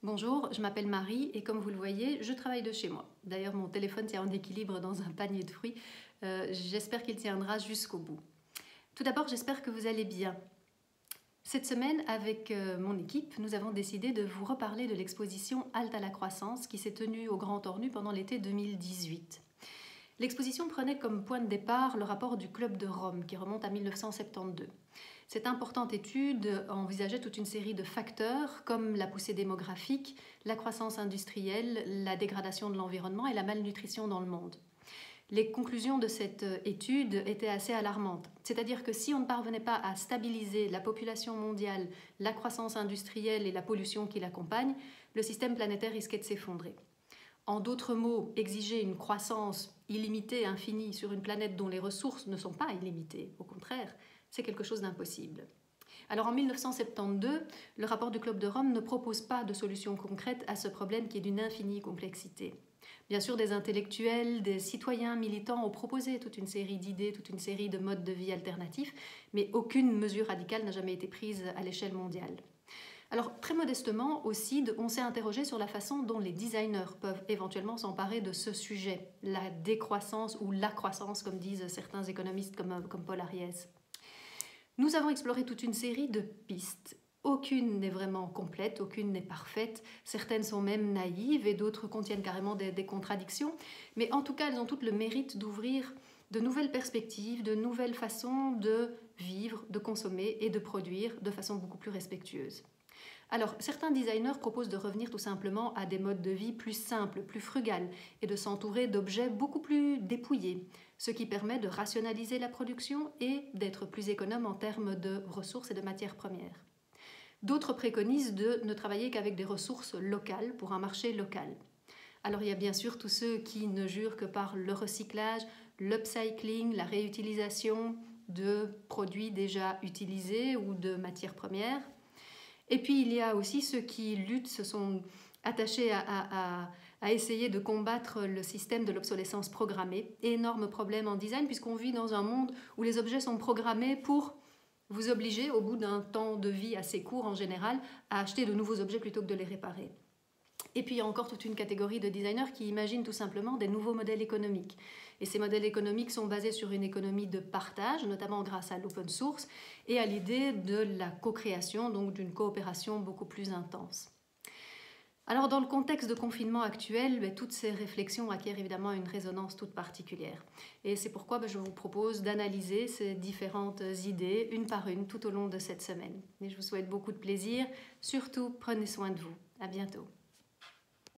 Bonjour, je m'appelle Marie et comme vous le voyez, je travaille de chez moi. D'ailleurs, mon téléphone tient en équilibre dans un panier de fruits. J'espère qu'il tiendra jusqu'au bout. Tout d'abord, j'espère que vous allez bien. Cette semaine, avec mon équipe, nous avons décidé de vous reparler de l'exposition Halte à la croissance qui s'est tenue au Grand Ornu pendant l'été 2018. L'exposition prenait comme point de départ le rapport du Club de Rome qui remonte à 1972. Cette importante étude envisageait toute une série de facteurs comme la poussée démographique, la croissance industrielle, la dégradation de l'environnement et la malnutrition dans le monde. Les conclusions de cette étude étaient assez alarmantes. C'est-à-dire que si on ne parvenait pas à stabiliser la population mondiale, la croissance industrielle et la pollution qui l'accompagne, le système planétaire risquait de s'effondrer. En d'autres mots, exiger une croissance illimitée, infinie, sur une planète dont les ressources ne sont pas illimitées, au contraire, c'est quelque chose d'impossible. Alors en 1972, le rapport du Club de Rome ne propose pas de solution concrète à ce problème qui est d'une infinie complexité. Bien sûr, des intellectuels, des citoyens militants ont proposé toute une série d'idées, toute une série de modes de vie alternatifs, mais aucune mesure radicale n'a jamais été prise à l'échelle mondiale. Alors, très modestement, au CID, on s'est interrogé sur la façon dont les designers peuvent éventuellement s'emparer de ce sujet, la décroissance ou la croissance, comme disent certains économistes comme Paul Ariès. Nous avons exploré toute une série de pistes. Aucune n'est vraiment complète, aucune n'est parfaite, certaines sont même naïves et d'autres contiennent carrément des contradictions, mais en tout cas, elles ont toutes le mérite d'ouvrir de nouvelles perspectives, de nouvelles façons de vivre, de consommer et de produire de façon beaucoup plus respectueuse. Alors, certains designers proposent de revenir tout simplement à des modes de vie plus simples, plus frugales, et de s'entourer d'objets beaucoup plus dépouillés, ce qui permet de rationaliser la production et d'être plus économe en termes de ressources et de matières premières. D'autres préconisent de ne travailler qu'avec des ressources locales pour un marché local. Alors il y a bien sûr tous ceux qui ne jurent que par le recyclage, l'upcycling, la réutilisation de produits déjà utilisés ou de matières premières. Et puis il y a aussi ceux qui luttent, se sont attachés à essayer de combattre le système de l'obsolescence programmée. Énorme problème en design puisqu'on vit dans un monde où les objets sont programmés pour vous obliger, au bout d'un temps de vie assez court en général, à acheter de nouveaux objets plutôt que de les réparer. Et puis il y a encore toute une catégorie de designers qui imaginent tout simplement des nouveaux modèles économiques. Et ces modèles économiques sont basés sur une économie de partage, notamment grâce à l'open source, et à l'idée de la co-création, donc d'une coopération beaucoup plus intense. Alors dans le contexte de confinement actuel, toutes ces réflexions acquièrent évidemment une résonance toute particulière. Et c'est pourquoi je vous propose d'analyser ces différentes idées, une par une, tout au long de cette semaine. Et je vous souhaite beaucoup de plaisir. Surtout, prenez soin de vous. À bientôt.